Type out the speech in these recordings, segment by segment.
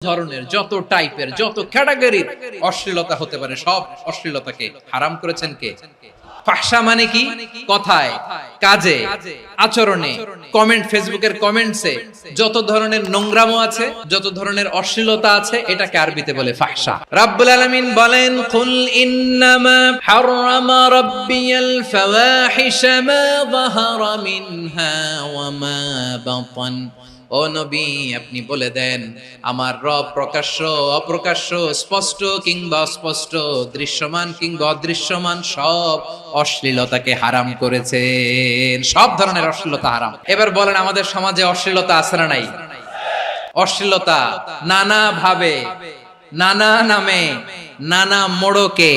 ধরনের যত টাইপের যত ক্যাটাগরির অশ্লীলতা হতে পারে সব অশ্লীলতাকে হারাম করেছেন কে? ফাহশা মানে কি? কথায়, কাজে, আচরণে, কমেন্ট, ফেসবুকের কমেন্টসে যত ধরনের নোংরামো আছে, যত ধরনের অশ্লীলতা আছে, এটাকে আরবিতে বলে ফাহশা। রাব্বুল আলামিন বলেন, কুল ইন্নামা হারামা রাব্বিয়াল ফাওয়াহিশা মা যাহারা মিনহা ওয়া মা বাতান। ও নবী, আপনি বলে দেন, আমার রব প্রকাশ্য অপ্রকাশ্য, স্পষ্ট কিংবা অস্পষ্ট, দৃশ্যমান কিংবা অদৃশ্যমান সব অশ্লীলতাকে হারাম করেছেন। সব ধরনের অশ্লীলতা হারাম। এবার বলেন, আমাদের সমাজে অশ্লীলতা আছে না নাই? অশ্লীলতা নানা ভাবে, নানা নামে, নানা মোড়কে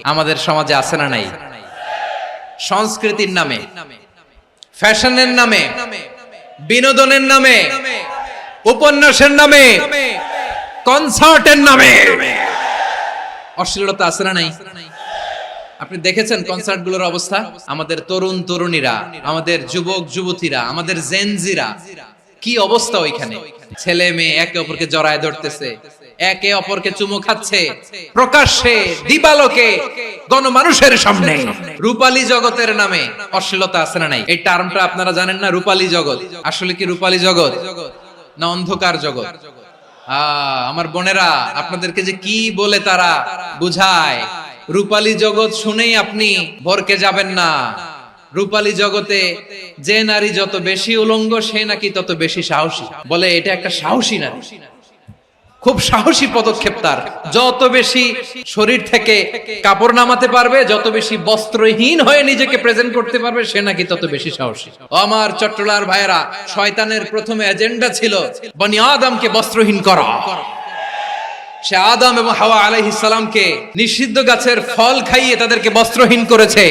আমাদের সমাজে আছে না নাই? সংস্কৃতির নামে, ফ্যাশনের নামে, বিনোদনের নামে, উপন্যাসের নামে, কনসার্টের নামে অশ্লীলতা আছে না নাই? আপনি দেখেছেন কনসার্ট গুলোর অবস্থা? আমাদের তরুণ তরুণীরা, আমাদের যুবক যুবতীরা, আমাদের জেনজিরা, কি অবস্থা ওইখানে! ছেলে মেয়ে একে অপরকে জড়ায় ধরতেছে, একে অপরকে চুমু খাচ্ছে, প্রকাশ্যে দিবালোকে গণমানুষের সামনে। রূপালী জগতের নামে অশ্লীলতা আছে না নাই? এই টার্মটা আপনারা জানেন না? রূপালী জগৎ আসলে কি রূপালী জগৎ না অন্ধকার জগৎ? আমার বোনেরা, আপনাদেরকে যে কি বলে তারা বুঝায়, রূপালী জগৎ শুনেই আপনি ভরকে যাবেন না। রূপালী জগতে যে নারী যত বেশি উলঙ্গ, সে নাকি তত বেশি সাহসী। বলে এটা একটা সাহসী নারী, খুব সাহসী পদক্ষেপ তার। যত বেশি শরীর থেকে কাপড় নামাতে পারবে, যত বেশি বস্ত্রহীন হয়ে নিজেকে প্রেজেন্ট করতে পারবে, সে নাকি তত বেশি সাহসী। আমার চট্টলার ভাইয়েরা, শয়তানের প্রথমে এজেন্ডা ছিল বনি আদমকে বস্ত্রহীন করা। সে আদম এবং হাওয়া আলাইহিস সালামকে নিষিদ্ধ গাছের ফল খাইয়ে তাদেরকে বস্ত্রহীন করেছে।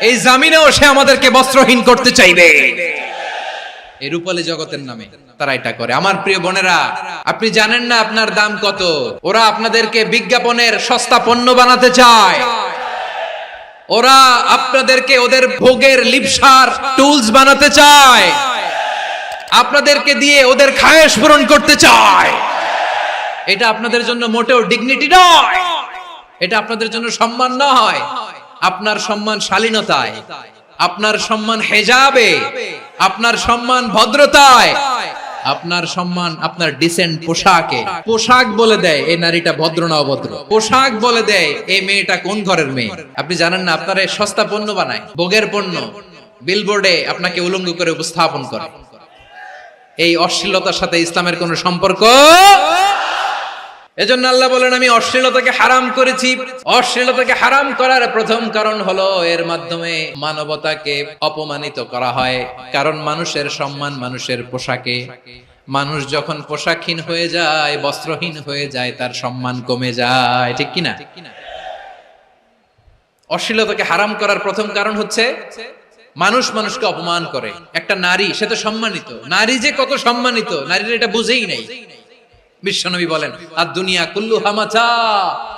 এই জামিনেও সে আমাদেরকে বস্ত্রহীন করতে চাইবে। এই রূপালী জগতের নামে তারা এটা করে। আমার প্রিয় বোনেরা, আপনি জানেন না আপনার দাম কত? ওরা আপনাদেরকে বিজ্ঞাপনের সস্তা পণ্য বানাতে চায়। ওরা আপনাদেরকে ওদের ভোগের লিপসার টুলস বানাতে চায়। আপনাদেরকে দিয়ে ওদের খায়েশ পূরণ করতে চায়। এটা আপনাদের জন্য মোটেও ডিগনিটি নয়, এটা আপনাদের জন্য সম্মান নয়। আপনার সম্মান শালীনতায়, আপনার সম্মান হেজাবে, আপনার সম্মান ভদ্রতায়, আপনার সম্মান আপনার ডিসেন্ট পোশাকে। পোশাক বলে দেয় এই নারীটা ভদ্র না অভদ্র। পোশাক বলে দেয় এই মেয়েটা কোন ঘরের মেয়ে। আপনি জানেন না, আপনারা সস্তা পণ্য বানায়, ভোগের পণ্য, বিলবোর্ডে আপনাকে উলঙ্গ করে উপস্থাপন করে। এই অশ্লীলতার সাথে ইসলামের কোনো সম্পর্ক। এজন্য আল্লাহ বলেন, আমি অশ্লীলতাকে হারাম করেছি। অশ্লীলতাকে হারাম করার প্রথম কারণ হলো এর মাধ্যমে মানবতাকে অপমানিত করা হয়। কারণ মানুষের সম্মান মানুষের পোশাকে। মানুষ যখন পোশাকহীন হয়ে যায়, বস্ত্রহীন হয়ে যায়, তার সম্মান কমে যায়, ঠিক কিনা? অশ্লীলতাকে হারাম করার প্রথম কারণ হচ্ছে মানুষ মানুষকে অপমান করে। একটা নারী, সে তো সম্মানিত। নারী যে কত সম্মানিত, নারীরা এটা বুঝেই নাই। বিশ্বনবী বলেন, আদ-দুনিয়া কুল্লুহা মাতা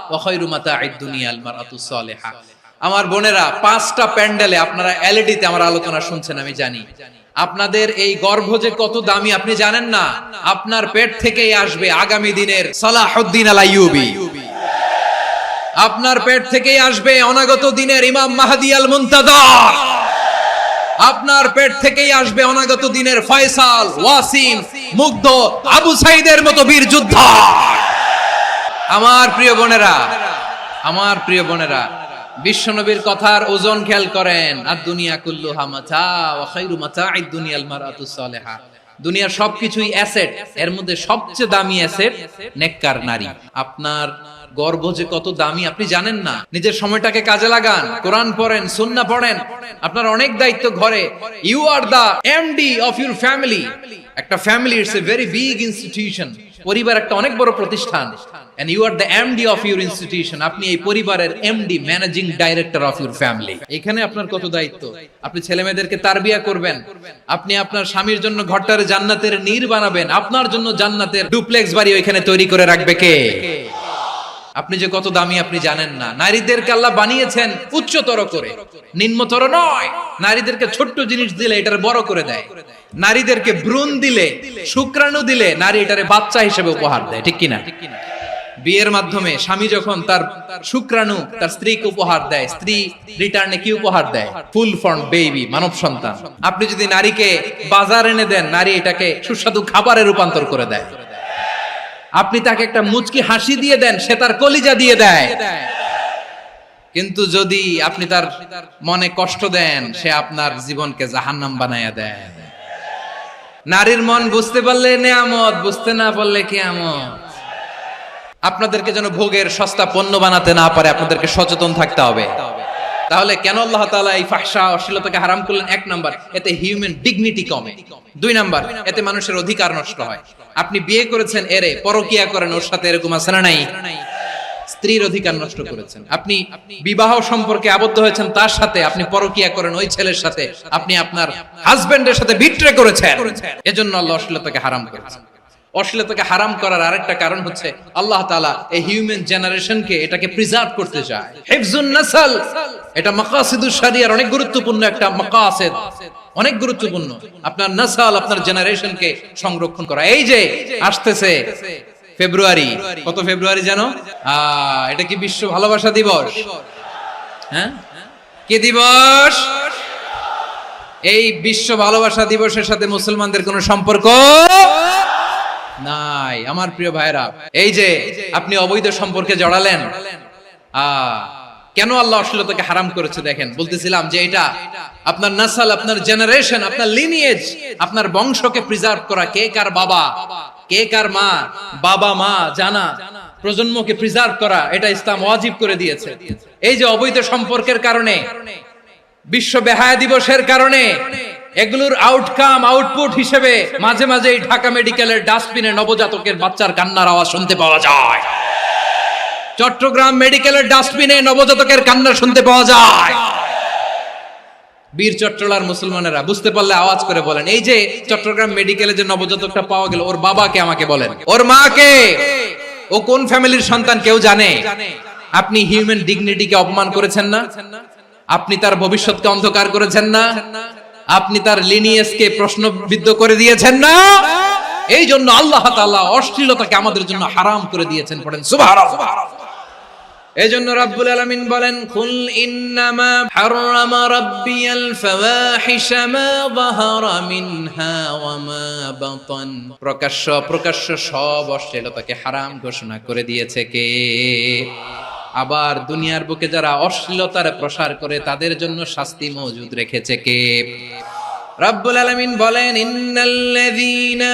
ওয়া খায়রু মাতা'আদ দুনিয়া আল মারআতুস সালিহা। আমার বোনেরা, 5টা প্যান্ডেলে আপনারা এলইডিতে আমার আলোচনা শুনছেন, আমি জানি। আপনাদের এই গর্ভ যে কত দামি আপনি জানেন না। আপনার পেট থেকেই আসবে আগামী দিনের সালাহুদ্দিন আল আইয়ুবী। আপনার পেট থেকেই আসবে অনাগত দিনের ইমাম মাহদী আল মুনতাযর। আপনার পেট থেকেই আসবে অনাগত দিনের ফয়সাল, ওয়াসিম, মুগ্ধ, আবু সাইদের মতো বীর যোদ্ধা। আমার প্রিয় বোনেরা, আমার প্রিয় বোনেরা, বিশ্বনবীর কথার ওজন খেয়াল করেন। আদ-দুনিয়া কুল্লুহা মাতা ওয়া খায়রু মাতা'আদ দুনিয়া আল মারআতুস সালিহা। দুনিয়ার সবকিছুই অ্যাসেট, এর মধ্যে সবচেয়ে দামি অ্যাসেট নেককার নারী। আপনার গর্ভ যে কত দামি আপনি জানেন না। নিজের সময়টাকে কাজে লাগান, কোরআন পড়েন, সুন্নাহ পড়েন। আপনার অনেক দায়িত্ব ঘরে। You are the MD of your family. একটা family it's a very big institution. পরিবার একটা অনেক বড় প্রতিষ্ঠান। and you are the MD of your institution. আপনি এই পরিবারের MD, managing director of your family. এখানে আপনার কত দায়িত্ব। আপনি ছেলেমেয়েদেরকে তারবিয়া করবেন। আপনি আপনার স্বামীর জন্য ঘরটারে জান্নাতের নীর বানাবেন। আপনার জন্য জান্নাতের ডুপ্লেক্স বাড়ি ওইখানে তৈরি করে রাখবে কে? আপনি যে কত দামি আপনি জানেন না। নারীদেরকে আল্লাহ বানিয়েছেন উচ্চতর করে, নিম্নতর নয়। নারীদেরকে ছোট্ট জিনিস দিলে এটার বড় করে দেয়। নারীদেরকে ভ্রূণ দিলে, শুক্রাণু দিলে নারী এটারে বাচ্চা হিসেবে উপহার দেয়, ঠিক কিনা? বিয়ের মাধ্যমে স্বামী যখন তার শুক্রাণু তার স্ত্রীকে উপহার দেয়, স্ত্রী রিটার্নে কি উপহার দেয়? ফুল ফর্ম বেবি, মানব সন্তান। আপনি যদি নারীকে বাজার এনে দেন, নারী এটাকে সুস্বাদু খাবারে রূপান্তর করে দেয়। আপনি তাকে একটা মুচকি হাসি দিয়ে দেন, সে তার কলিজা দিয়ে দেয়। কিন্তু যদি আপনি তার মনে কষ্ট দেন, সে আপনার জীবনকে জাহান্নাম বানায়া দেয়। নারীর মন বুঝতে পারলে নেয়ামত, বুঝতে না পারলে কিয়ামত। আপনাদেরকে যেন ভোগের সস্তা পণ্য বানাতে না পারে, আপনাদেরকে সচেতন থাকতে হবে। তাহলে কেন আল্লাহ তাআলা এই ফাহশা অশ্লীলতাকে হারাম করলেন? 1 নাম্বার, এতে হিউম্যান ডিগনিটি কমে। 2 নাম্বার, এতে মানুষের অধিকার নষ্ট হয়। আপনি বিয়ে করেছেন, এরে পরকিয়া করেন, ওর সাথে এরকম আছে না নাই? স্ত্রীর অধিকার নষ্ট করেছেন। আপনি বিবাহ সম্পর্কে আবদ্ধ হয়েছেন তার সাথে, আপনি পরকিয়া করেন ওই ছেলের সাথে, আপনি আপনার হাজবেন্ডের সাথে বিট্রে করেছেন। এজন্য আল্লাহ অশ্লীলতাকে হারাম করেছেন। অশ্লীলতাকে হারাম করার আরেকটা কারণ হচ্ছে আল্লাহ তাআলা এই হিউম্যান জেনারেশনকে এটাকে প্রিজার্ভ করতে চায়। হিফজুন নাসল, এটা মাকাসিদুশ শরিয়ার অনেক গুরুত্বপূর্ণ একটা মাকাসিদ, অনেক গুরুত্বপূর্ণ। আপনার নাসল, আপনার জেনারেশনকে সংরক্ষণ করা। এই যে আসতেছে ফেব্রুয়ারি, কত ফেব্রুয়ারি জানো? এটা কি বিশ্ব ভালোবাসা দিবস? হ্যাঁ, কি দিবস? এই বিশ্ব ভালোবাসা দিবসের সাথে মুসলমানদের কোনো সম্পর্ক নাই। আমার প্রিয় ভাইরা, এই যে আপনি অবৈধ সম্পর্কে জড়ালেন, কেন আল্লাহ অশ্লীলতাকে হারাম করেছে দেখেন। বলতেছিলাম যে এটা আপনার নাসল, আপনার জেনারেশন, আপনার লিনিয়েজ, আপনার বংশকে প্রিজার্ভ করা। কে কার বাবা, কে কার মা, বাবা মা জানা, প্রজন্মকে প্রিজার্ভ করা, এটা ইসলাম ওয়াজিব করে দিয়েছে। এই যে অবৈধ সম্পর্কের কারণে, বিশ্ব বেহায়া দিবসের কারণে, এগুলোর আউটকাম, আউটপুট হিসেবে মাঝে মাঝে ঢাকা মেডিকেলের ডাস্টবিনে নবজাতকের বাচ্চার কান্নার আওয়াজ শুনতে পাওয়া যায়। চট্টগ্রাম মেডিকেলের ডাস্টবিনে নবজাতকের কান্না শুনতে পাওয়া যায়। বীর চট্টলার মুসলমানেরা বুঝতে পারলে আওয়াজ করে বলেন, এই যে চট্টগ্রাম মেডিকেলে যে নবজাতকটা পাওয়া গেল, ওর বাবাকে আমাকে বলেন, ওর মাকে, ও কোন ফ্যামিলির সন্তান কেউ জানে? আপনি হিউম্যান ডিগনিটিকে অপমান করেছেন না? আপনি তার ভবিষ্যৎকে অন্ধকার করেছেন না? আপনি তার লিনিয়েজকে প্রশ্নবিদ্ধ করে দিয়েছেন না? এই জন্য আল্লাহ তাআলা অশ্লীলতাকে আমাদের জন্য হারাম করে দিয়েছেন। পড়েন সুবহানাল্লাহ। এজন্য রাব্বুল আলামিন বলেন, কুল ইন্নামা হারামা রাব্বিয়াল ফাওয়াহিশা মা যাহারা মিনহা ওয়া মা বাতান। প্রকাশ্য প্রকাশ্য সব অশ্লীলতাকে হারাম ঘোষণা করে দিয়েছে কে? আবার দুনিয়ার বুকে যারা অশ্লীলতার প্রসার করে তাদের জন্য শাস্তি মজুদ রেখেছে কে? রাব্বুল আলামিন বলেন, ইন্নাল্লাযীনা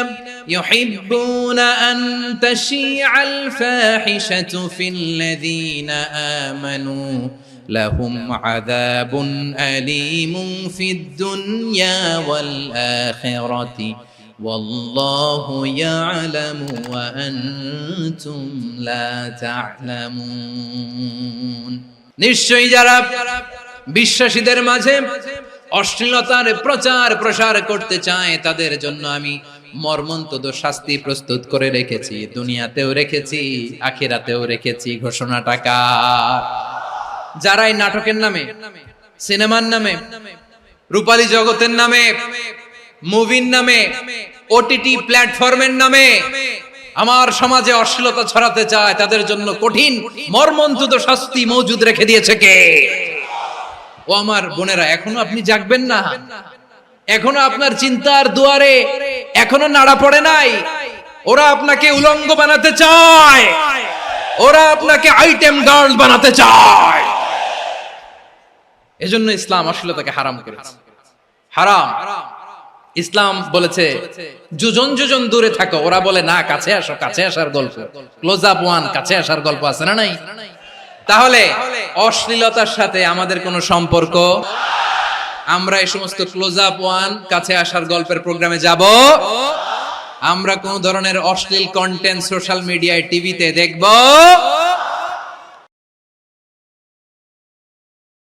ইউহিব্বুনা আন তাশিআল ফাহিশাতু ফিল্লাযীনা আমানু লাহুম আযাবুন আলীমুন ফিদ দুনিয়া ওয়াল আখিরাতি ওয়াল্লাহু ইয়ালামু ওয়া আনতুম লা তা'লামুন। নিশ্চয়ই যারা বিশ্বাসীদের মাঝে অশ্লীলতার প্রচার প্রসার করতে চায় তাদের জন্য আমি মর্মন্তুদ শাস্তি প্রস্তুত করে রেখেছি, দুনিয়াতেও রেখেছি, আখিরাতেও রেখেছি। ঘোষণাটা কার? যারাই নাটকের নামে, সিনেমার নামে, রূপালী জগতের নামে, মুভির নামে, ওটিটি প্ল্যাটফর্মের নামে আমার সমাজে অশ্লীলতা ছড়াতে চায় তাদের জন্য কঠিন মর্মন্তুদ শাস্তি মজুদ রেখে দিয়েছে কে? ও আমার বোনেরা, এখনো আপনি জাগবেন না? এখনো আপনার চিন্তার দুয়ারে এখনো নাড়া পড়ে নাই? ওরা আপনাকে উলঙ্গ বানাতে চায়, ওরা আপনাকে আইটেম গার্ল বানাতে চায়। এজন্য ইসলাম অশ্লীলতাকে হারাম করেছে। হারাম। ইসলাম বলেছে যোজন যোজন দূরে থাকো, ওরা বলে না কাছে আসো, কাছে আসার গল্প, ক্লোজ আপ ওয়ান, কাছে আসার গল্প আছে না নাই? তাহলে অশ্লীলতার সাথে আমাদের কোনো সম্পর্ক? আমরা এই সমস্ত ক্লোজ আপ ওয়ান, কাছে আসার গল্পের প্রোগ্রামে যাব? আমরা কোন ধরনের অশ্লীল কন্টেন্ট সোশ্যাল মিডিয়ায়, টিভিতে দেখব?